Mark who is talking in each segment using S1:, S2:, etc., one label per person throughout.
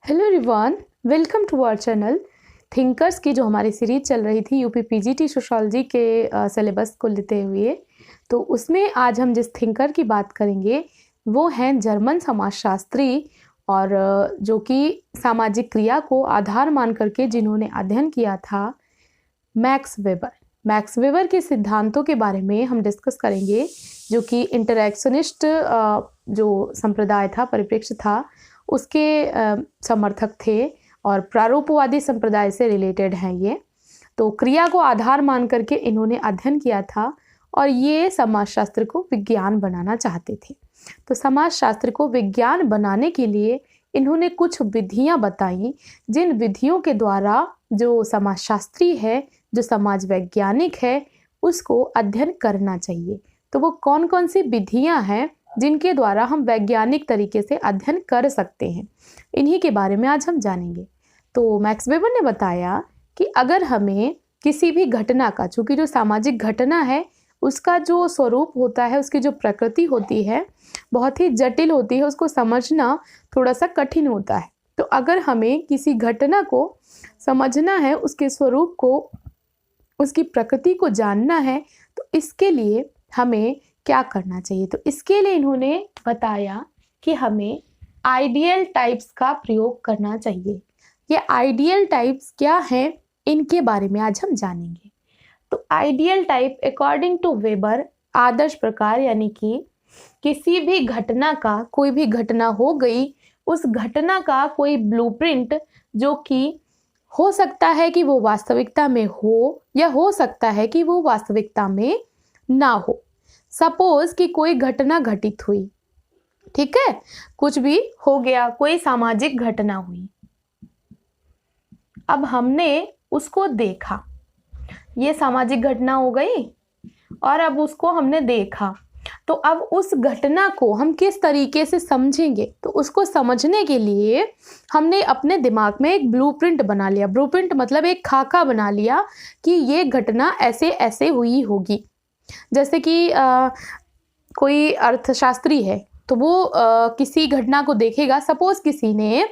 S1: Hello everyone, welcome to our channel. Thinkers की जो हमारी सीरीज चल रही थी यूपी पीजीटी सोशियोलॉजी के सिलेबस को लेते हुए, तो उसमें आज हम जिस थिंकर की बात करेंगे वो हैं जर्मन समाजशास्त्री, और जो कि सामाजिक क्रिया को आधार मान करके जिन्होंने अध्ययन किया था, मैक्स वेबर। मैक्स वेबर के सिद्धांतों के बारे में हम डिस्कस करेंगे, जो कि इंटरैक्शनिस्ट जो संप्रदाय था, परिप्रेक्ष्य था, उसके समर्थक थे और प्रारूपवादी संप्रदाय से रिलेटेड हैं ये। तो क्रिया को आधार मान करके इन्होंने अध्ययन किया था और ये समाजशास्त्र को विज्ञान बनाना चाहते थे। तो समाजशास्त्र को विज्ञान बनाने के लिए इन्होंने कुछ विधियां बताई, जिन विधियों के द्वारा जो समाजशास्त्री है, जो समाज वैज्ञानिक है, उसको अध्ययन करना चाहिए। तो वो कौन कौन सी विधियां हैं जिनके द्वारा हम वैज्ञानिक तरीके से अध्ययन कर सकते हैं, इन्हीं के बारे में आज हम जानेंगे। तो मैक्स वेबर ने बताया कि अगर हमें किसी भी घटना का, चूँकि जो सामाजिक घटना है उसका जो स्वरूप होता है, उसकी जो प्रकृति होती है बहुत ही जटिल होती है, उसको समझना थोड़ा सा कठिन होता है। तो अगर हमें किसी घटना को समझना है, उसके स्वरूप को, उसकी प्रकृति को जानना है, तो इसके लिए हमें क्या करना चाहिए। तो इसके लिए इन्होंने बताया कि हमें आइडियल टाइप्स का प्रयोग करना चाहिए। ये आइडियल टाइप्स क्या हैं, इनके बारे में आज हम जानेंगे। तो ideal type according to Weber, आदर्श प्रकार, यानी कि किसी भी घटना का, कोई भी घटना हो गई, उस घटना का कोई ब्लूप्रिंट, जो कि हो सकता है कि वो वास्तविकता में हो या हो सकता है कि वो वास्तविकता में ना हो। सपोज कि कोई घटना घटित हुई, ठीक है, कुछ भी हो गया, कोई सामाजिक घटना हुई, अब हमने उसको देखा, ये सामाजिक घटना हो गई और अब उसको हमने देखा, तो अब उस घटना को हम किस तरीके से समझेंगे। तो उसको समझने के लिए हमने अपने दिमाग में एक ब्लूप्रिंट बना लिया। ब्लूप्रिंट मतलब एक खाका बना लिया कि ये घटना ऐसे ऐसे हुई होगी। जैसे कि कोई अर्थशास्त्री है, तो वो किसी घटना को देखेगा। सपोज किसी ने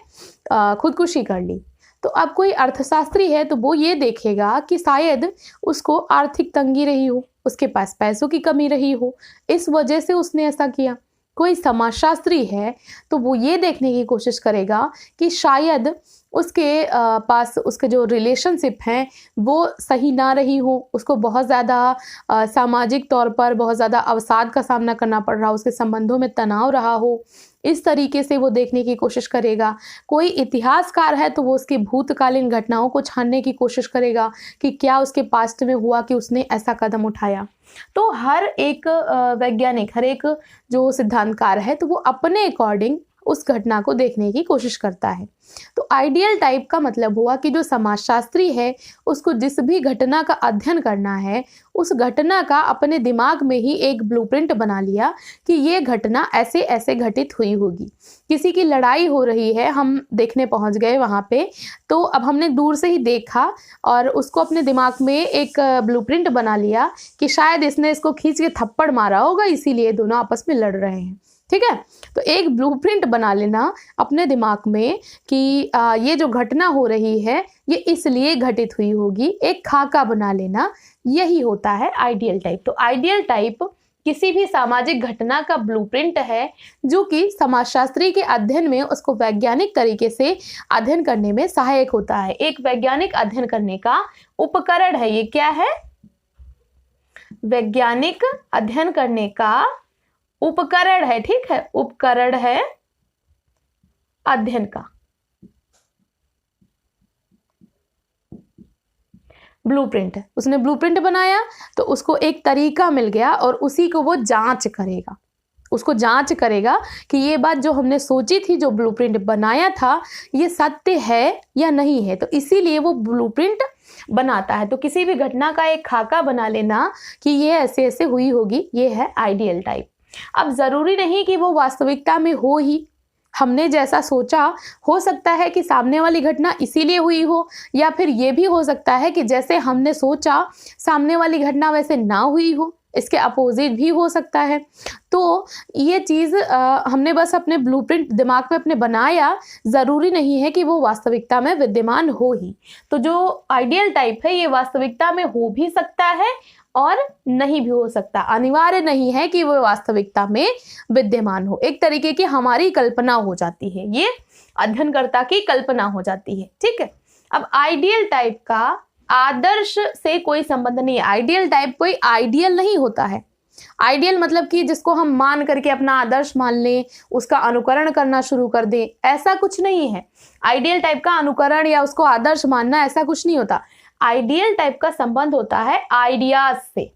S1: खुदकुशी कर ली, तो अब कोई अर्थशास्त्री है तो वो ये देखेगा कि शायद उसको आर्थिक तंगी रही हो, उसके पास पैसों की कमी रही हो, इस वजह से उसने ऐसा किया। कोई समाजशास्त्री है तो वो ये देखने की कोशिश करेगा कि शायद उसके पास उसके जो रिलेशनशिप हैं वो सही ना रही हो, उसको बहुत ज़्यादा सामाजिक तौर पर बहुत ज़्यादा अवसाद का सामना करना पड़ रहा हो, उसके संबंधों में तनाव रहा हो, इस तरीके से वो देखने की कोशिश करेगा। कोई इतिहासकार है तो वो उसकी भूतकालीन घटनाओं को छानने की कोशिश करेगा कि क्या उसके पास्ट में हुआ कि उसने ऐसा कदम उठाया। तो हर एक वैज्ञानिक, हर एक जो सिद्धांतकार है, तो वो अपने अकॉर्डिंग उस घटना को देखने की कोशिश करता है। तो आइडियल टाइप का मतलब हुआ कि जो समाजशास्त्री है उसको जिस भी घटना का अध्ययन करना है, उस घटना का अपने दिमाग में ही एक ब्लूप्रिंट बना लिया कि ये घटना ऐसे ऐसे घटित हुई होगी। किसी की लड़ाई हो रही है, हम देखने पहुंच गए वहां पे, तो अब हमने दूर से ही देखा और उसको अपने दिमाग में एक ब्लूप्रिंट बना लिया कि शायद इसने इसको खींच के थप्पड़ मारा होगा, इसीलिए दोनों आपस में लड़ रहे हैं। ठीक है, तो एक ब्लूप्रिंट बना लेना अपने दिमाग में कि ये जो घटना हो रही है ये इसलिए घटित हुई होगी, एक खाका बना लेना, यही होता है आइडियल टाइप। तो आइडियल टाइप किसी भी सामाजिक घटना का ब्लूप्रिंट है, जो कि समाजशास्त्री के अध्ययन में उसको वैज्ञानिक तरीके से अध्ययन करने में सहायक होता है। एक वैज्ञानिक अध्ययन करने का उपकरण है। ये क्या है? वैज्ञानिक अध्ययन करने का उपकरण है। ठीक है, उपकरण है अध्ययन का। ब्लूप्रिंट है, उसने ब्लूप्रिंट बनाया तो उसको एक तरीका मिल गया और उसी को वो जांच करेगा। उसको जांच करेगा कि ये बात जो हमने सोची थी, जो ब्लूप्रिंट बनाया था, ये सत्य है या नहीं है। तो इसीलिए वो ब्लूप्रिंट बनाता है। तो किसी भी घटना का एक खाका बना लेना कि ये ऐसे ऐसे हुई होगी, ये है आइडियल टाइप। अब जरूरी नहीं कि वो वास्तविकता में हो ही, हमने जैसा सोचा, हो सकता है कि सामने वाली घटना इसीलिए हुई हो, या फिर ये भी हो सकता है कि जैसे हमने सोचा सामने वाली घटना वैसे ना हुई हो। इसके अपोजिट भी हो सकता है। तो ये चीज़ हमने बस अपने ब्लूप्रिंट दिमाग में अपने बनाया, ज़रूरी नहीं है कि वो वास्तविकता में विद्यमान हो ही। तो जो आइडियल टाइप है ये वास्तविकता में हो भी सकता है और नहीं भी हो सकता, अनिवार्य नहीं है कि वो वास्तविकता में विद्यमान हो। एक तरीके की हमारी कल्पना हो जाती है, ये अध्ययनकर्ता की कल्पना हो जाती है, ठीक है। अब आइडियल टाइप का आदर्श से कोई संबंध नहीं है। आइडियल टाइप कोई आइडियल नहीं होता है। आइडियल मतलब कि जिसको हम मान करके अपना आदर्श मान लें, उसका अनुकरण करना शुरू कर दें, ऐसा कुछ नहीं है। आइडियल टाइप का अनुकरण या उसको आदर्श मानना ऐसा कुछ नहीं होता। आइडियल टाइप का संबंध होता है आइडियाज से।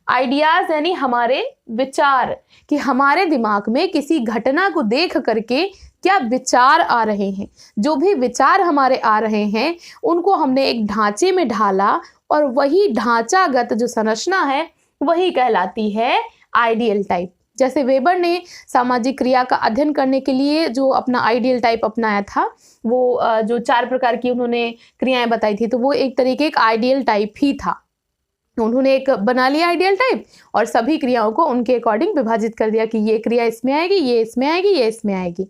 S1: आइडियाज यानी हमारे विचार, कि हमारे दिमाग में किसी घटना को देख करके क्या विचार आ रहे हैं। जो भी विचार हमारे आ रहे हैं उनको हमने एक ढांचे में ढाला और वही ढांचागत जो संरचना है वही कहलाती है आइडियल टाइप। जैसे वेबर ने सामाजिक क्रिया का अध्ययन करने के लिए जो अपना आइडियल टाइप अपनाया था, वो जो 4 प्रकार की उन्होंने क्रियाएं बताई थी, तो वो एक तरीके का आइडियल टाइप ही था। उन्होंने एक बना लिया आइडियल टाइप और सभी क्रियाओं को उनके अकॉर्डिंग विभाजित कर दिया कि ये क्रिया इसमें आएगी, ये इसमें आएगी, ये इसमें आएगी।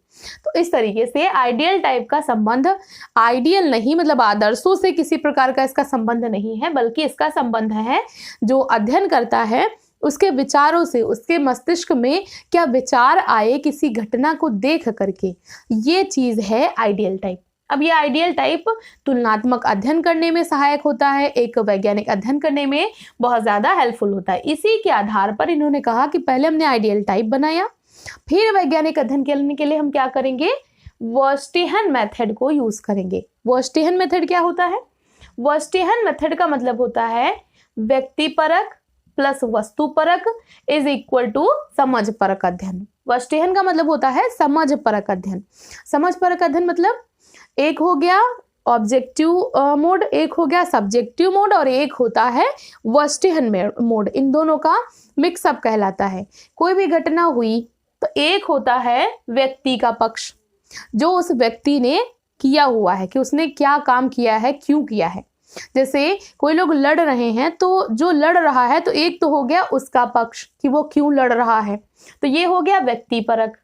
S1: तो इस तरीके से आइडियल टाइप का संबंध आइडियल नहीं, मतलब आदर्शों से किसी प्रकार का इसका संबंध नहीं है, बल्कि इसका संबंध है जो अध्ययन करता है उसके विचारों से, उसके मस्तिष्क में क्या विचार आए किसी घटना को देख करके, ये चीज है आइडियल टाइप। अब ये आइडियल टाइप तुलनात्मक अध्ययन करने में सहायक होता है, एक वैज्ञानिक अध्ययन करने में बहुत ज़्यादा हेल्पफुल होता है। इसी के आधार पर इन्होंने कहा कि पहले हमने आइडियल टाइप बनाया, फिर वैज्ञानिक अध्ययन करने के लिए हम क्या करेंगे, वर्स्टेहन मेथड को यूज करेंगे। वर्स्टेहन मेथड क्या होता है? वर्स्टेहन मेथड का मतलब होता है व्यक्तिपरक प्लस वस्तुपरक इज इक्वल टू समझ परक अध्ययन। वर्स्टेहन का मतलब होता है समझ परक अध्ययन। समझ परक अध्ययन मतलब एक हो गया ऑब्जेक्टिव मोड, एक हो गया सब्जेक्टिव मोड और एक होता है वर्स्टेहन मोड। इन दोनों का मिक्सअप कहलाता है। कोई भी घटना हुई तो एक होता है व्यक्ति का पक्ष, जो उस व्यक्ति ने किया हुआ है कि उसने क्या काम किया है, क्यों किया है। जैसे कोई लोग लड़ रहे हैं तो जो लड़ रहा है तो एक तो हो गया उसका पक्ष कि वो क्यों लड़ रहा है, तो ये हो गया व्यक्तिपरक।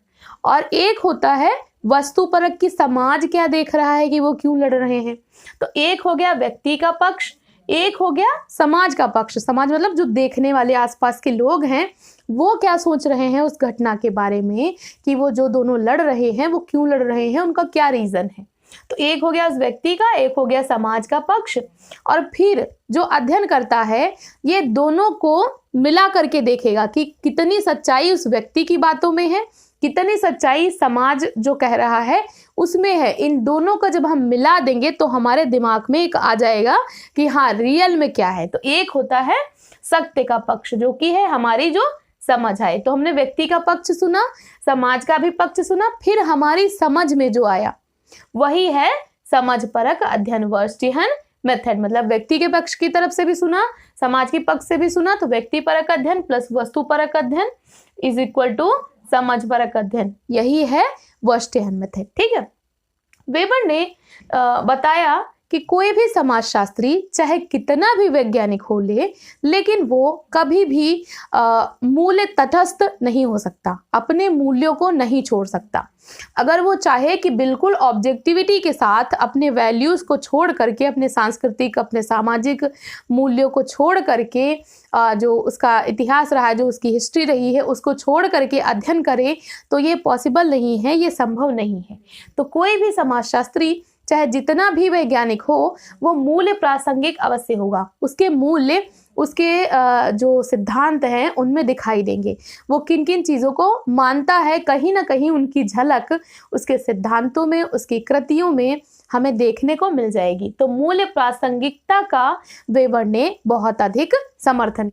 S1: और एक होता है वस्तुपरक की समाज क्या देख रहा है कि वो क्यों लड़ रहे हैं। तो एक हो गया व्यक्ति का पक्ष, एक हो गया समाज का पक्ष। समाज मतलब जो देखने वाले आसपास के लोग हैं वो क्या सोच रहे हैं उस घटना के बारे में कि वो जो दोनों लड़ रहे हैं वो क्यों लड़ रहे हैं, उनका क्या रीजन है। तो एक हो गया उस व्यक्ति का, एक हो गया समाज का पक्ष। और फिर जो अध्ययन करता है ये दोनों को मिला करके देखेगा कि कितनी सच्चाई उस व्यक्ति की बातों में है, कितनी सच्चाई समाज जो कह रहा है उसमें है। इन दोनों का जब हम मिला देंगे तो हमारे दिमाग में एक आ जाएगा कि हाँ रियल में क्या है। तो एक होता है सत्य का पक्ष जो कि है हमारी जो समझ आए। तो हमने व्यक्ति का पक्ष सुना, समाज का भी पक्ष सुना, फिर हमारी समझ में जो आया वही है समझ परक अध्ययन। वर्स्टेहन मेथड मतलब व्यक्ति के पक्ष की तरफ से भी सुना, समाज के पक्ष से भी सुना, तो व्यक्ति परक अध्ययन प्लस वस्तु परक अध्ययन इज इक्वल टू समझ परक अध्ययन, यही है वर्स्टेहन मेथड। ठीक है। वेबर ने बताया कि कोई भी समाजशास्त्री चाहे कितना भी वैज्ञानिक हो ले, लेकिन वो कभी भी मूल्य तटस्थ नहीं हो सकता, अपने मूल्यों को नहीं छोड़ सकता। अगर वो चाहे कि बिल्कुल ऑब्जेक्टिविटी के साथ अपने वैल्यूज को छोड़ करके, अपने सांस्कृतिक अपने सामाजिक मूल्यों को छोड़ करके, जो उसका इतिहास रहा है, जो उसकी हिस्ट्री रही है, उसको छोड़ करके अध्ययन करे, तो ये पॉसिबल नहीं है, ये संभव नहीं है। तो कोई भी समाजशास्त्री चाहे जितना भी वैज्ञानिक हो वो मूल्य प्रासंगिक अवश्य होगा। उसके मूल्य, उसके जो सिद्धांत हैं उनमें दिखाई देंगे। वो किन किन चीज़ों को मानता है, कहीं ना कहीं उनकी झलक उसके सिद्धांतों में, उसकी कृतियों में हमें देखने को मिल जाएगी। तो मूल्य प्रासंगिकता का वेबर ने बहुत अधिक समर्थन।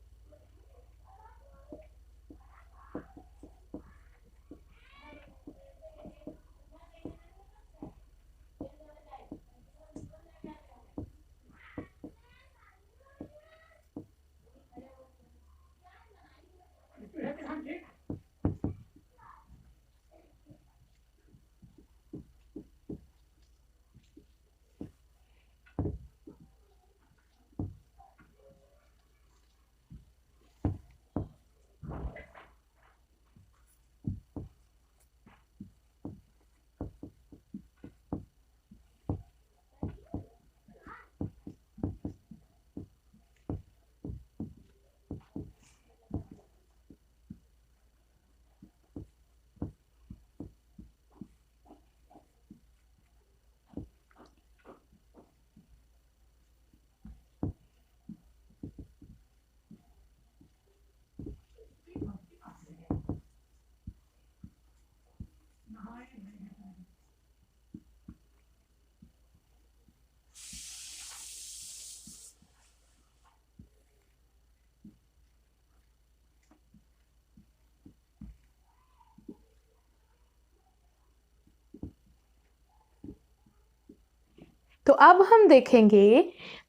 S1: तो अब हम देखेंगे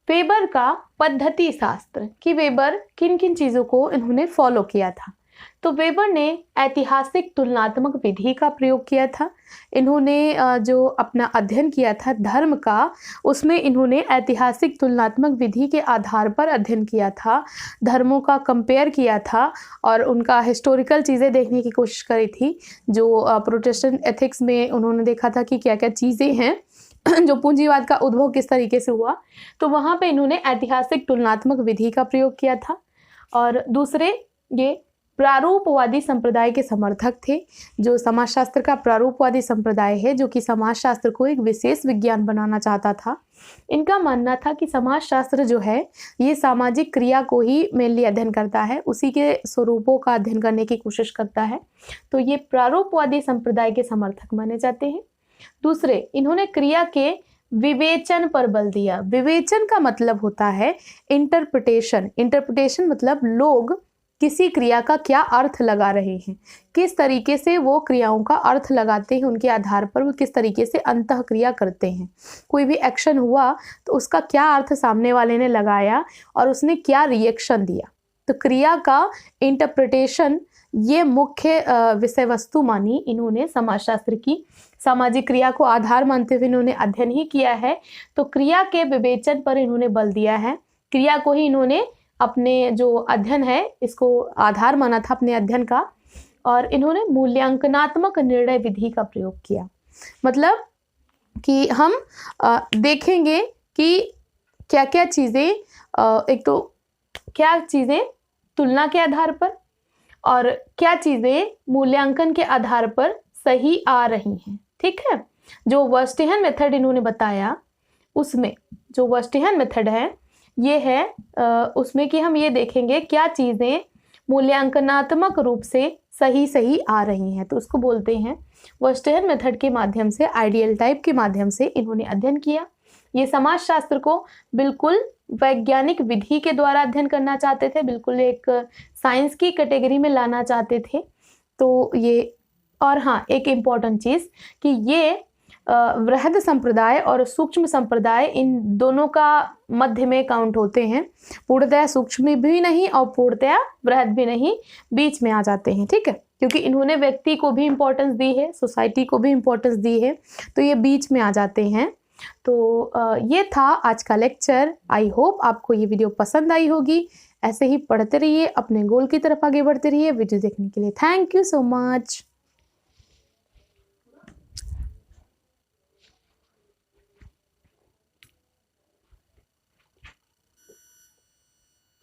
S1: वेबर का पद्धति शास्त्र कि वेबर किन किन चीज़ों को इन्होंने फॉलो किया था। तो वेबर ने ऐतिहासिक तुलनात्मक विधि का प्रयोग किया था। इन्होंने जो अपना अध्ययन किया था धर्म का, उसमें इन्होंने ऐतिहासिक तुलनात्मक विधि के आधार पर अध्ययन किया था, धर्मों का कंपेयर किया था और उनका हिस्टोरिकल चीज़ें देखने की कोशिश करी थी। जो प्रोटेस्टेंट एथिक्स में उन्होंने देखा था कि क्या क्या चीज़ें हैं, जो पूंजीवाद का उद्भव किस तरीके से हुआ, तो वहाँ पे इन्होंने ऐतिहासिक तुलनात्मक विधि का प्रयोग किया था। और दूसरे, ये प्रारूपवादी संप्रदाय के समर्थक थे। जो समाजशास्त्र का प्रारूपवादी संप्रदाय है, जो कि समाजशास्त्र को एक विशेष विज्ञान बनाना चाहता था। इनका मानना था कि समाजशास्त्र जो है ये सामाजिक क्रिया को ही मेनली अध्ययन करता है, उसी के स्वरूपों का अध्ययन करने की कोशिश करता है। तो ये प्रारूपवादी संप्रदाय के समर्थक माने जाते हैं। दूसरे, इन्होंने क्रिया के विवेचन पर बल दिया। विवेचन का मतलब होता है इंटरप्रिटेशन। इंटरप्रिटेशन मतलब लोग किसी क्रिया का क्या अर्थ लगा रहे हैं, किस तरीके से वो क्रियाओं का अर्थ लगाते हैं, उनके आधार पर वो किस तरीके से अंतःक्रिया करते हैं। कोई भी एक्शन हुआ तो उसका क्या अर्थ सामने वाले ने लगाया और उसने क्या रिएक्शन दिया। तो क्रिया का इंटरप्रिटेशन ये मुख्य विषय वस्तु मानी इन्होंने समाजशास्त्र की। सामाजिक क्रिया को आधार मानते हुए इन्होंने अध्ययन ही किया है, तो क्रिया के विवेचन पर इन्होंने बल दिया है। क्रिया को ही इन्होंने अपने जो अध्ययन है इसको आधार माना था अपने अध्ययन का। और इन्होंने मूल्यांकनात्मक निर्णय विधि का प्रयोग किया। मतलब कि हम देखेंगे कि क्या क्या चीज़ें, एक तो क्या चीज़ें तुलना के आधार पर और क्या चीज़ें मूल्यांकन के आधार पर सही आ रही हैं। ठीक है, जो वर्स्टेहन मेथड इन्होंने बताया, उसमें जो वर्स्टेहन मेथड है ये है उसमें कि हम ये देखेंगे क्या चीज़ें मूल्यांकनात्मक रूप से सही आ रही हैं, तो उसको बोलते हैं वर्स्टेहन मेथड के माध्यम से, आइडियल टाइप के माध्यम से इन्होंने अध्ययन किया। ये समाजशास्त्र को बिल्कुल वैज्ञानिक विधि के द्वारा अध्ययन करना चाहते थे, बिल्कुल एक साइंस की कैटेगरी में लाना चाहते थे। तो ये, और हाँ एक इम्पॉर्टेंट चीज़ कि ये वृहद संप्रदाय और सूक्ष्म संप्रदाय इन दोनों का मध्य में काउंट होते हैं। पूर्णतया सूक्ष्म भी नहीं और पूर्णतया वृहद भी नहीं, बीच में आ जाते हैं। ठीक है, क्योंकि इन्होंने व्यक्ति को भी इम्पोर्टेंस दी है, सोसाइटी को भी इम्पोर्टेंस दी है, तो ये बीच में आ जाते हैं। तो ये था आज का लेक्चर। आई होप आपको ये वीडियो पसंद आई होगी। ऐसे ही पढ़ते रहिए, अपने गोल की तरफ आगे बढ़ते रहिए। वीडियो देखने के लिए थैंक यू सो मच।